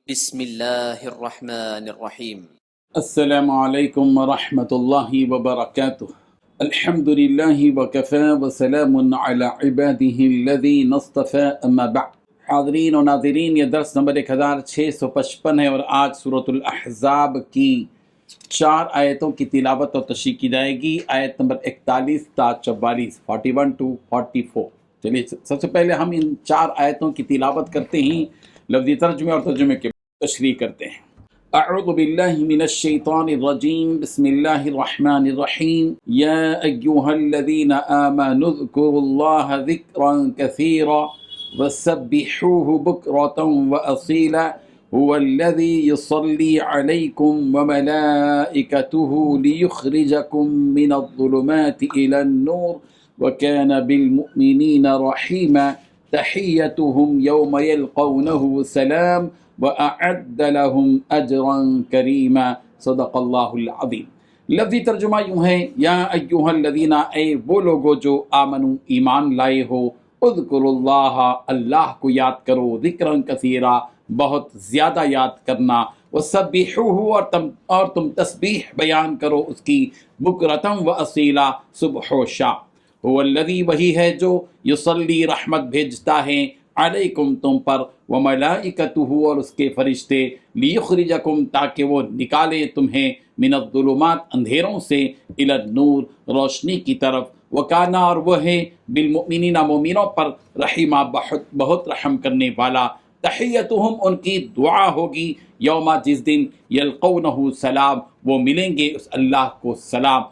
بسم اللہ الرحمن الرحیم۔ السلام علیکم ورحمۃ اللہ وبرکاتہ۔ الحمد للہ وکفی وسلام علی عبادہ الذین اصطفی اما بعد۔ حاضرین و ناظرین، یہ درس نمبر 1655 ہے اور آج سورۃ الاحزاب کی 4 آیتوں کی تلاوت اور تشریح کی جائے گی، آیت نمبر 41 تا 44، 41 to 44۔ چلیے سب سے پہلے ہم ان 4 آیتوں کی تلاوت کرتے ہیں، لفظی ترجمے اور ترجمے کے تشریح کرتے ہیں۔ اعوذ باللہ من الشیطان الرجیم، بسم اللہ الرحمن الرحیم۔ یا ایہا الذین آمنوا اذکروا اللہ ذکرا کثیرا وسبحوہ بکرۃ واصیلا هو الذی یصلی علیکم وملائکتہ لیخرجکم من الظلمات الی النور وکان بالمؤمنین رحیما تحیتهم یوم یلقونہ سلام وَأَعَدَّ لَهُمْ أَجْرًا كَرِيمًا۔ صدق اللہ العظیم۔ لفظی ترجمہ یوں ہے، یا ایہا الذین، اے وہ لوگو جو آمنو ایمان لائے ہو، اذکروا اللہ، اللہ کو یاد کرو، ذکرًا کثیرا، بہت زیادہ یاد کرنا، وسبحوہ، اور تم تسبیح بیان کرو اس کی، بکرۃ واصیلا، صبح و شام۔ هو الذی، وہی ہے جو یصلی، رحمت بھیجتا ہے، علیکم تم پر، وملائکتہ، اور اس کے فرشتے، لیخرجکم، تاکہ وہ نکالے تمہیں، من الظلمات، اندھیروں سے، الی النور، روشنی کی طرف، وکانا، اور وہ ہے، بالمؤمنین، مومنوں پر، رحیمہ، بہت رحم کرنے والا۔ تحیتہم، ان کی دعا ہوگی، یوم، جس دن، یلقونہ، سلام، وہ ملیں گے اس اللہ کو سلام،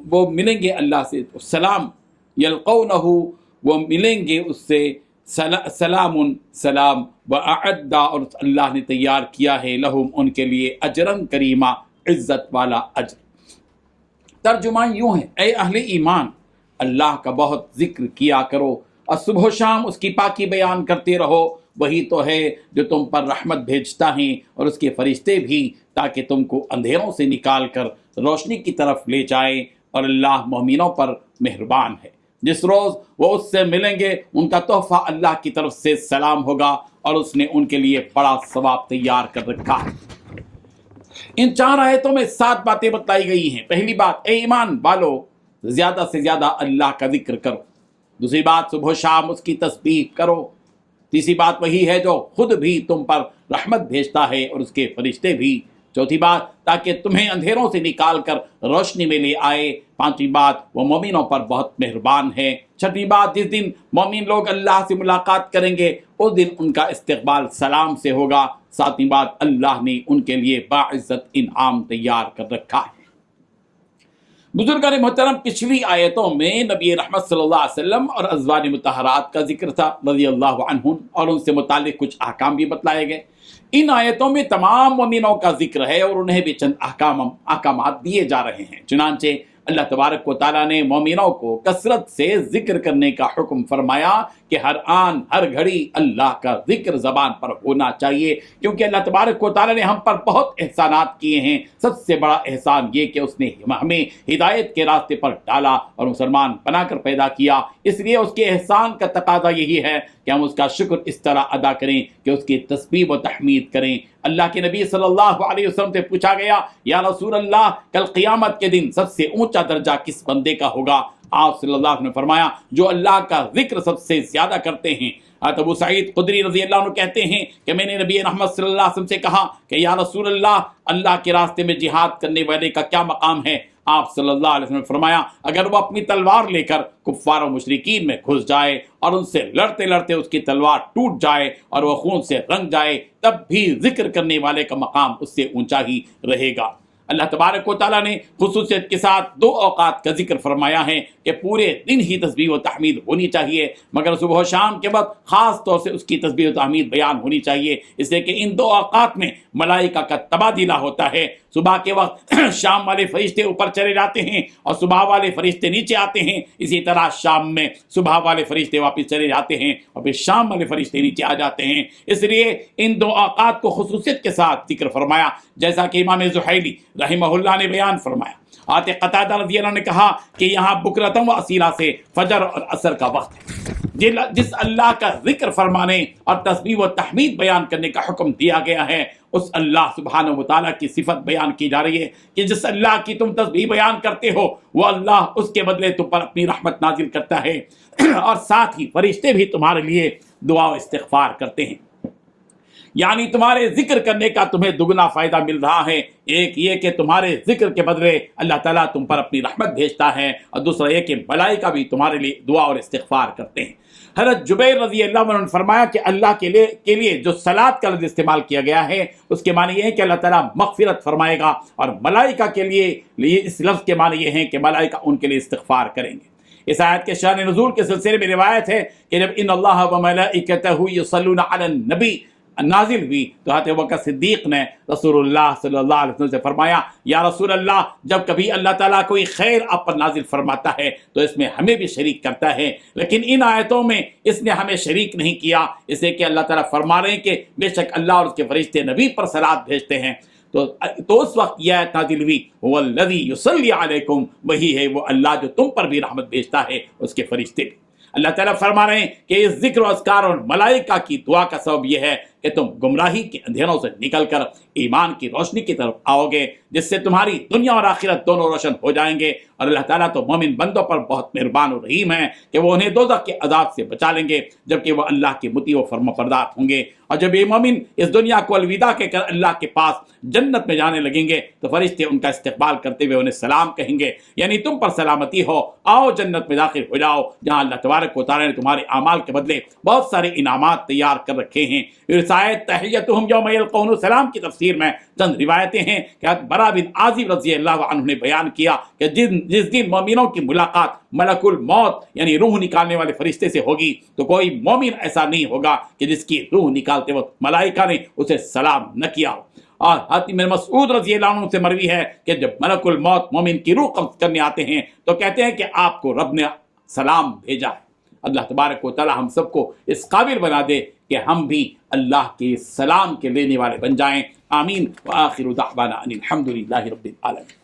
وہ ملیں گے اللہ سے سلام، یلقونہ، وہ ملیں گے اس سے سلام، سلام، وَأَعَدَّ، اور اللہ نے تیار کیا ہے، لہم، ان کے لیے، اجرن کریما، عزت والا اجر۔ ترجمہ یوں ہے، اے اہل ایمان، اللہ کا بہت ذکر کیا کرو اور صبح و شام اس کی پاکی بیان کرتے رہو، وہی تو ہے جو تم پر رحمت بھیجتا ہے اور اس کے فرشتے بھی، تاکہ تم کو اندھیروں سے نکال کر روشنی کی طرف لے جائے، اور اللہ مومنوں پر مہربان ہے۔ جس روز وہ اس سے ملیں گے، ان کا تحفہ اللہ کی طرف سے سلام ہوگا، اور اس نے ان کے لیے بڑا ثواب تیار کر رکھا ہے۔ ان 4 آیتوں میں 7 باتیں بتلائی گئی ہیں۔ پہلی بات، اے ایمان والو، زیادہ سے زیادہ اللہ کا ذکر کرو۔ دوسری بات، صبح و شام اس کی تسبیح کرو۔ تیسری بات، وہی ہے جو خود بھی تم پر رحمت بھیجتا ہے اور اس کے فرشتے بھی۔ چوتھی بات، تاکہ تمہیں اندھیروں سے نکال کر روشنی میں لے آئے۔ پانچویں بات، وہ مومنوں پر بہت مہربان ہے۔ چھٹی بات، جس دن مومن لوگ اللہ سے ملاقات کریں گے، اس دن ان کا استقبال سلام سے ہوگا۔ ساتویں بات، اللہ نے ان کے لیے باعزت انعام تیار کر رکھا ہے۔ بزرگان محترم، پچھلی آیتوں میں نبی رحمت صلی اللہ علیہ وسلم اور ازواج مطہرات کا ذکر تھا رضی اللہ عنہم، اور ان سے متعلق کچھ احکام بھی بتلائے گئے۔ ان آیتوں میں تمام مومنوں کا ذکر ہے اور انہیں بھی چند احکامات دیے جا رہے ہیں۔ چنانچہ اللہ تبارک و تعالیٰ نے مومنوں کو کثرت سے ذکر کرنے کا حکم فرمایا کہ ہر آن ہر گھڑی اللہ کا ذکر زبان پر ہونا چاہیے، کیونکہ اللہ تبارک و تعالیٰ نے ہم پر بہت احسانات کیے ہیں۔ سب سے بڑا احسان یہ کہ اس نے ہمیں ہدایت کے راستے پر ڈالا اور مسلمان بنا کر پیدا کیا۔ اس لیے اس کے احسان کا تقاضا یہی ہے کہ ہم اس کا شکر اس طرح ادا کریں کہ اس کی تسبیح و تحمید کریں۔ اللہ کے نبی صلی اللہ علیہ وسلم سے پوچھا گیا، یا رسول اللہ، کل قیامت کے دن سب سے اونچا درجہ کس بندے کا ہوگا؟ آپ صلی اللہ علیہ وسلم نے فرمایا، جو اللہ کا ذکر سب سے زیادہ کرتے ہیں۔ ابو سعید خدری رضی اللہ عنہ کہتے ہیں کہ میں نے نبی رحمت صلی اللہ علیہ وسلم سے کہا کہ یا رسول اللہ، اللہ کے راستے میں جہاد کرنے والے کا کیا مقام ہے؟ آپ صلی اللہ علیہ وسلم نے فرمایا، اگر وہ اپنی تلوار لے کر کفار و مشرکین میں گھس جائے اور ان سے لڑتے لڑتے اس کی تلوار ٹوٹ جائے اور وہ خون سے رنگ جائے، تب بھی ذکر کرنے والے کا مقام اس سے اونچا ہی رہے گا۔ اللہ تبارک و تعالیٰ نے خصوصیت کے ساتھ 2 اوقات کا ذکر فرمایا ہے کہ پورے دن ہی تسبیح و تحمید ہونی چاہیے، مگر صبح و شام کے وقت خاص طور سے اس کی تسبیح و تحمید بیان ہونی چاہیے، اس لیے کہ ان 2 اوقات میں ملائکہ کا تبادلہ ہوتا ہے۔ صبح کے وقت شام والے فرشتے اوپر چلے جاتے ہیں اور صبح والے فرشتے نیچے آتے ہیں، اسی طرح شام میں صبح والے فرشتے واپس چلے جاتے ہیں اور پھر شام والے فرشتے نیچے آ جاتے ہیں۔ اس لیے ان 2 اوقات کو خصوصیت کے ساتھ ذکر فرمایا، جیسا کہ امام زحیلی رحمہ نے بیان فرمایا۔ آتے قتادہ رضی اللہ عنہ نے کہا کہ یہاں بکرتم و اصیلہ سے فجر اور عصر کا وقت ہے۔ جس اللہ کا ذکر فرمانے اور تسبیح و تحمید بیان کرنے کا حکم دیا گیا ہے، اس اللہ سبحانہ و تعالیٰ کی صفت بیان کی جا رہی ہے کہ جس اللہ کی تم تسبیح بیان کرتے ہو وہ اللہ اس کے بدلے تم پر اپنی رحمت نازل کرتا ہے، اور ساتھ ہی فرشتے بھی تمہارے لیے دعا و استغفار کرتے ہیں۔ یعنی تمہارے ذکر کرنے کا تمہیں دگنا فائدہ مل رہا ہے۔ ایک یہ کہ تمہارے ذکر کے بدلے اللہ تعالیٰ تم پر اپنی رحمت بھیجتا ہے، اور دوسرا یہ کہ ملائکہ بھی تمہارے لیے دعا اور استغفار کرتے ہیں۔ حضرت جبیر رضی اللہ عنہ نے فرمایا کہ اللہ کے لیے جو صلاۃ کا لفظ استعمال کیا گیا ہے اس کے معنی یہ ہے کہ اللہ تعالیٰ مغفرت فرمائے گا، اور ملائکہ کے لیے اس لفظ کے معنی یہ ہے کہ ملائکہ ان کے لیے استغفار کریں گے۔ اس آیت کے شان نزول کے سلسلے میں روایت ہے کہ جب ان اللہ و ملائکتہ یصلون علی النبی نازل ہوئی تو حضرت ابوبکر صدیق نے رسول اللہ صلی اللہ علیہ وسلم سے فرمایا، یا رسول اللہ، جب کبھی اللہ تعالیٰ کوئی خیر آپ پر نازل فرماتا ہے تو اس میں ہمیں بھی شریک کرتا ہے، لیکن ان آیتوں میں اس نے ہمیں شریک نہیں کیا، اس لیے کہ اللہ تعالیٰ فرما رہے ہیں کہ بے شک اللہ اور اس کے فرشتے نبی پر صلوات بھیجتے ہیں۔ تو اس وقت یہ آیت نازل ہوئی، هو الذی یصلی علیکم، وہی ہے وہ اللہ جو تم پر بھی رحمت بھیجتا ہے، اس کے فرشتے بھی۔ اللہ تعالیٰ فرما رہے ہیں کہ اس ذکر و اذکار اور ملائکہ کی دعا کا سبب یہ ہے کہ تم گمراہی کے اندھیروں سے نکل کر ایمان کی روشنی کی طرف آؤ گے، جس سے تمہاری دنیا اور آخرت دونوں روشن ہو جائیں گے۔ اور اللہ تعالیٰ تو مومن بندوں پر بہت مہربان و رحیم ہے کہ وہ انہیں دوزخ کے عذاب سے بچا لیں گے، جبکہ وہ اللہ کے مطیع و فرمانبردار ہوں گے۔ اور جب یہ مومن اس دنیا کو الوداع کہہ کر اللہ کے پاس جنت میں جانے لگیں گے تو فرشتے ان کا استقبال کرتے ہوئے انہیں سلام کہیں گے، یعنی تم پر سلامتی ہو، آؤ جنت میں داخل ہو جاؤ، جہاں اللہ تبارک و تعالیٰ نے تمہارے اعمال کے بدلے بہت سارے انعامات تیار کر رکھے ہیں۔ آیت تحیتہم یوم یلقون السلام کی تفسیر میں چند روایتیں ہیں کہ برا بن عازب رضی اللہ عنہ نے بیان کیا کہ جس دن مومنوں کی ملاقات ملک الموت یعنی روح نکالنے والے فرشتے سے ہوگی تو کوئی مومن ایسا نہیں ہوگا کہ جس کی روح نکالتے وقت ملائکہ نے اسے سلام نہ کیا ہو۔ اور حضرت مسعود رضی اللہ عنہ سے مروی ہے کہ جب ملک الموت مومن کی روح قبض کرنے آتے ہیں تو کہتے ہیں کہ آپ کو رب نے سلام بھیجا ہے۔ اللہ تبارک و تعالی ہم سب کو اس قابل بنا دے کہ ہم بھی اللہ کے سلام کے لینے والے بن جائیں۔ آمین۔ وآخر دعوانا ان الحمد للہ رب العالمین۔